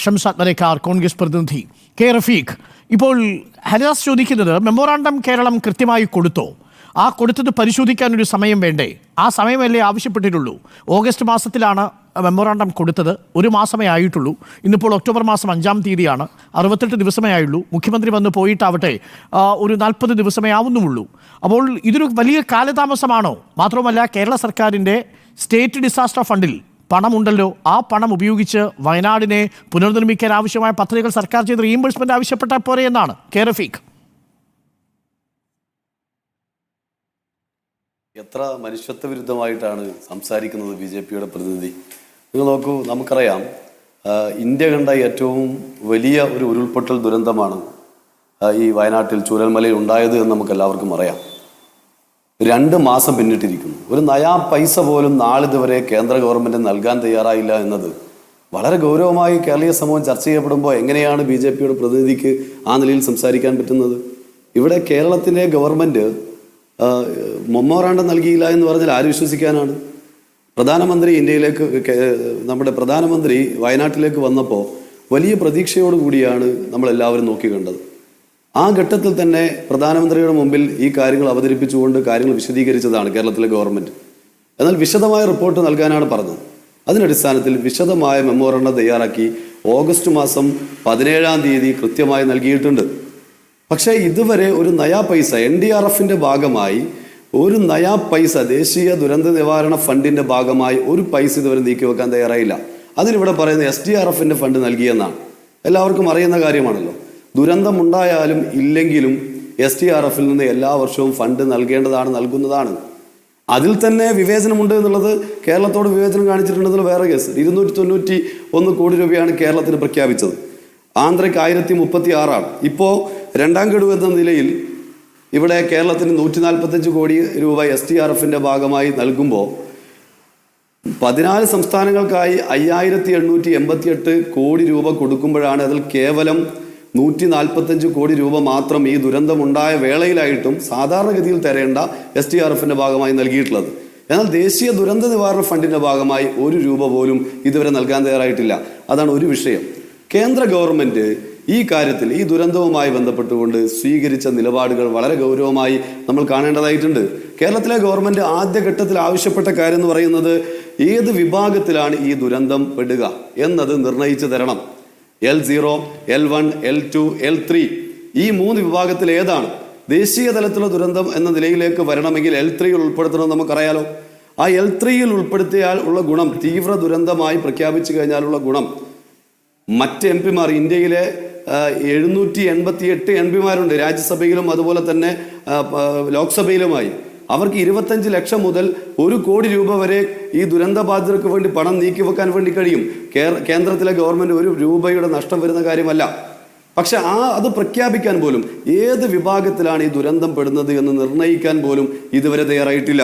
ഷംസ് അക്ബരേക്കാർ കോൺഗ്രസ് പ്രതിനിധി കെ റഫീഖ്. ഇപ്പോൾ ഹരിദാസ് ചോദിക്കുന്നത്, മെമ്മോറാണ്ടം കേരളം കൃത്യമായി കൊടുത്തോ? ആ കൊടുത്തത് പരിശോധിക്കാനൊരു സമയം വേണ്ടേ? ആ സമയമല്ലേ ആവശ്യപ്പെട്ടിട്ടുള്ളൂ? ഓഗസ്റ്റ് മാസത്തിലാണ് മെമ്മോറാണ്ടം കൊടുത്തത്, ഒരു മാസമേ ആയിട്ടുള്ളൂ. ഇന്നിപ്പോൾ ഒക്ടോബർ മാസം 5-ാം തീയതിയാണ്, 68 ദിവസമേ ആയുള്ളൂ. മുഖ്യമന്ത്രി വന്ന് പോയിട്ടാവട്ടെ ഒരു 40 ദിവസമേ ആവുന്നുള്ളൂ. അപ്പോൾ ഇതൊരു വലിയ കാലതാമസമാണോ? മാത്രവുമല്ല, കേരള സർക്കാരിൻ്റെ സ്റ്റേറ്റ് ഡിസാസ്റ്റർ ഫണ്ടിൽ പണമുണ്ടല്ലോ, ആ പണം ഉപയോഗിച്ച് വയനാടിനെ പുനർനിർമ്മിക്കാൻ ആവശ്യമായ പദ്ധതികൾ സർക്കാർ ചെയ്ത് റീഇംബേഴ്സ്മെന്റ് ആവശ്യപ്പെട്ടാൽ പോരെ എന്നാണ് കെ റഫീഖ്. എത്ര മനുഷ്യത്വ വിരുദ്ധമായിട്ടാണ് സംസാരിക്കുന്നത് ബി ജെ പിയുടെ പ്രതിനിധി. നിങ്ങൾ നോക്കൂ, നമുക്കറിയാം ഇന്ത്യ കണ്ട ഏറ്റവും വലിയ ഒരു ഉരുൾപൊട്ടൽ ദുരന്തമാണ് ഈ വയനാട്ടിൽ ചൂരൽമലയിൽ ഉണ്ടായത് എന്ന് നമുക്ക് എല്ലാവർക്കും അറിയാം. 2 മാസം പിന്നിട്ടിരിക്കുന്നു. ഒരു നയാ പൈസ പോലും നാളിതുവരെ കേന്ദ്ര ഗവൺമെൻറ് നൽകാൻ തയ്യാറായില്ല എന്നത് വളരെ ഗൗരവമായി കേരളീയ സമൂഹം ചർച്ച ചെയ്യപ്പെടുമ്പോൾ എങ്ങനെയാണ് ബി ജെ പിയുടെ പ്രതിനിധിക്ക് ആ നിലയിൽ സംസാരിക്കാൻ പറ്റുന്നത്? ഇവിടെ കേരളത്തിൻ്റെ ഗവൺമെൻറ് മെമ്മോറാണ്ടം നൽകിയില്ല എന്ന് പറഞ്ഞാൽ ആര് വിശ്വസിക്കാനാണ്? പ്രധാനമന്ത്രി നമ്മുടെ പ്രധാനമന്ത്രി വയനാട്ടിലേക്ക് വന്നപ്പോൾ വലിയ പ്രതീക്ഷയോടുകൂടിയാണ് നമ്മളെല്ലാവരും നോക്കിക്കണ്ടത്. ആ ഘട്ടത്തിൽ തന്നെ പ്രധാനമന്ത്രിയുടെ മുമ്പിൽ ഈ കാര്യങ്ങൾ അവതരിപ്പിച്ചുകൊണ്ട് കാര്യങ്ങൾ വിശദീകരിച്ചതാണ് കേരളത്തിലെ ഗവൺമെൻറ്. എന്നാൽ വിശദമായ റിപ്പോർട്ട് നൽകാനാണ് പറഞ്ഞത്. അതിനടിസ്ഥാനത്തിൽ വിശദമായ മെമ്മോറാണ്ടം തയ്യാറാക്കി ഓഗസ്റ്റ് മാസം 17-ാം തീയതി കൃത്യമായി നൽകിയിട്ടുണ്ട്. പക്ഷേ ഇതുവരെ ഒരു നയാ പൈസ NDRFിൻ്റെ ഭാഗമായി ഒരു നയാ പൈസ ദേശീയ ദുരന്ത നിവാരണ ഫണ്ടിൻ്റെ ഭാഗമായി ഒരു പൈസ ഇതുവരെ നീക്കിവെക്കാൻ തയ്യാറായില്ല. അതിനിവിടെ പറയുന്നത് SDRFിൻ്റെ ഫണ്ട് നൽകിയെന്നാണ്. എല്ലാവർക്കും അറിയുന്ന കാര്യമാണല്ലോ. ദുരന്തമുണ്ടായാലും ഇല്ലെങ്കിലും SDRFിൽ നിന്ന് എല്ലാ വർഷവും ഫണ്ട് നൽകുന്നതാണ്. അതിൽ തന്നെ വിവേചനമുണ്ട് എന്നുള്ളത് കേരളത്തോട് വിവേചനം കാണിച്ചിട്ടുണ്ടെന്നുള്ള വേറെ കേസ്. 291 കോടി രൂപയാണ് കേരളത്തിന് പ്രഖ്യാപിച്ചത്. ആന്ധ്രയ്ക്ക് 1036 ഇപ്പോൾ 2ാം ഗഡു എന്ന നിലയിൽ ഇവിടെ കേരളത്തിന് 145 കോടി രൂപ SDRFിൻ്റെ ഭാഗമായി നൽകുമ്പോൾ 14 സംസ്ഥാനങ്ങൾക്കായി 5888 കോടി രൂപ കൊടുക്കുമ്പോഴാണ് അതിൽ കേവലം 145 കോടി രൂപ മാത്രം ഈ ദുരന്തമുണ്ടായ വേളയിലായിട്ടും സാധാരണഗതിയിൽ തരേണ്ട SDRFിൻ്റെ ഭാഗമായി നൽകിയിട്ടുള്ളത്. എന്നാൽ ദേശീയ ദുരന്ത നിവാരണ ഫണ്ടിൻ്റെ ഭാഗമായി 1 രൂപ പോലും ഇതുവരെ നൽകാൻ തയ്യാറായിട്ടില്ല. അതാണ് ഒരു വിഷയം. കേന്ദ്ര ഗവൺമെൻറ് ഈ കാര്യത്തിൽ ഈ ദുരന്തവുമായി ബന്ധപ്പെട്ടുകൊണ്ട് സ്വീകരിച്ച നിലപാടുകൾ വളരെ ഗൗരവമായി നമ്മൾ കാണേണ്ടതായിട്ടുണ്ട്. കേരളത്തിലെ ഗവൺമെൻറ് ആദ്യഘട്ടത്തിൽ ആവശ്യപ്പെട്ട കാര്യം എന്ന് പറയുന്നത് ഏത് വിഭാഗത്തിലാണ് ഈ ദുരന്തം പെടുക എന്നത് നിർണയിച്ചു തരണം. L0, L1, L2, L3 ഈ 3 വിഭാഗത്തിൽ ഏതാണ് ദേശീയ തലത്തിലുള്ള ദുരന്തം എന്ന നിലയിലേക്ക് വരണമെങ്കിൽ L3യിൽ ഉൾപ്പെടുത്തണമെന്ന് നമുക്കറിയാലോ. ആ L3യിൽ ഉൾപ്പെടുത്തിയാൽ ഉള്ള ഗുണം, തീവ്ര ദുരന്തമായി പ്രഖ്യാപിച്ചു കഴിഞ്ഞാലുള്ള ഗുണം, മറ്റ് MP-മാർ ഇന്ത്യയിലെ 788 MP-മാരുണ്ട് രാജ്യസഭയിലും അതുപോലെ തന്നെ ലോക്സഭയിലുമായി. അവർക്ക് 25 ലക്ഷം മുതൽ 1 കോടി രൂപ വരെ ഈ ദുരന്ത ബാധിതർക്ക് വേണ്ടി പണം നീക്കിവെക്കാൻ വേണ്ടി കഴിയും. കേന്ദ്രത്തിലെ ഗവൺമെൻറ് 1 രൂപയുടെ നഷ്ടം വരുന്ന കാര്യമല്ല. പക്ഷെ അത് പ്രഖ്യാപിക്കാൻ പോലും ഏത് വിഭാഗത്തിലാണ് ഈ ദുരന്തം പെടുന്നത് എന്ന് നിർണ്ണയിക്കാൻ പോലും ഇതുവരെ തയ്യാറായിട്ടില്ല.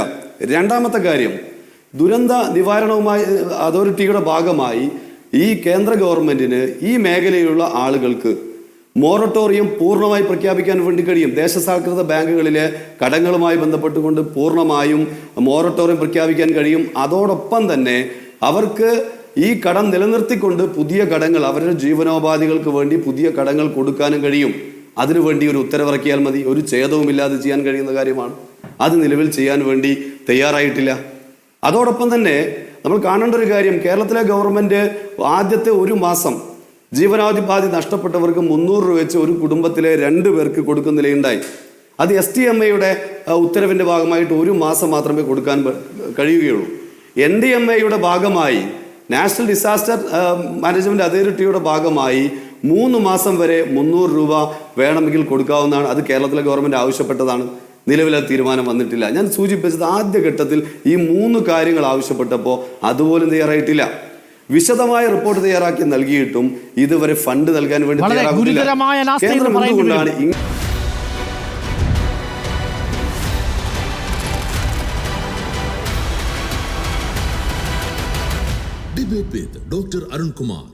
രണ്ടാമത്തെ കാര്യം, ദുരന്ത നിവാരണവുമായി അതോറിറ്റിയുടെ ഭാഗമായി ഈ കേന്ദ്ര ഗവൺമെൻറ്റിന് ഈ മേഖലയിലുള്ള ആളുകൾക്ക് മൊറട്ടോറിയം പൂർണ്ണമായി പ്രഖ്യാപിക്കാൻ വേണ്ടി കഴിയും. ദേശസാൽകൃത ബാങ്കുകളിലെ കടങ്ങളുമായി ബന്ധപ്പെട്ടുകൊണ്ട് പൂർണ്ണമായും മൊറട്ടോറിയം പ്രഖ്യാപിക്കാൻ കഴിയും. അതോടൊപ്പം തന്നെ അവർക്ക് ഈ കടം നിലനിർത്തിക്കൊണ്ട് പുതിയ കടങ്ങൾ, അവരുടെ ജീവനോപാധികൾക്ക് വേണ്ടി പുതിയ കടങ്ങൾ കൊടുക്കാനും കഴിയും. അതിനുവേണ്ടി ഒരു ഉത്തരവിറക്കിയാൽ മതി. ഒരു ഛേദവുമില്ലാതെ ചെയ്യാൻ കഴിയുന്ന കാര്യമാണ്. അത് നിലവിൽ ചെയ്യാൻ വേണ്ടി തയ്യാറായിട്ടില്ല. അതോടൊപ്പം തന്നെ നമ്മൾ കാണേണ്ട ഒരു കാര്യം, കേരളത്തിലെ ഗവൺമെൻറ് ആദ്യത്തെ 1 മാസം ജീവനോപാധി നഷ്ടപ്പെട്ടവർക്ക് 300 രൂപ വെച്ച് ഒരു കുടുംബത്തിലെ 2 പേർക്ക് കൊടുക്കുന്ന നിലയുണ്ടായി. അത് STMAയുടെ ഉത്തരവിൻ്റെ ഭാഗമായിട്ട് 1 മാസം മാത്രമേ കൊടുക്കാൻ കഴിയുകയുള്ളൂ. NDMAയുടെ ഭാഗമായി, നാഷണൽ ഡിസാസ്റ്റർ മാനേജ്മെൻറ്റ് അതോറിറ്റിയുടെ ഭാഗമായി 3 മാസം വരെ 300 രൂപ വേണമെങ്കിൽ കൊടുക്കാവുന്നതാണ്. അത് കേരളത്തിലെ ഗവൺമെൻറ് ആവശ്യപ്പെട്ടതാണ്. നിലവിലെ തീരുമാനം വന്നിട്ടില്ല. ഞാൻ സൂചിപ്പിച്ചത് ആദ്യഘട്ടത്തിൽ ഈ 3 കാര്യങ്ങൾ ആവശ്യപ്പെട്ടപ്പോൾ അതുപോലും തയ്യാറായിട്ടില്ല. വിശദമായ റിപ്പോർട്ട് തയ്യാറാക്കി നൽകിയിട്ടും ഇതുവരെ ഫണ്ട് നൽകാൻ വേണ്ടി തയ്യാറാകുന്നില്ല. കേന്ദ്രം എന്തുകൊണ്ടാണ് Debate with Dr. Arun Kumar.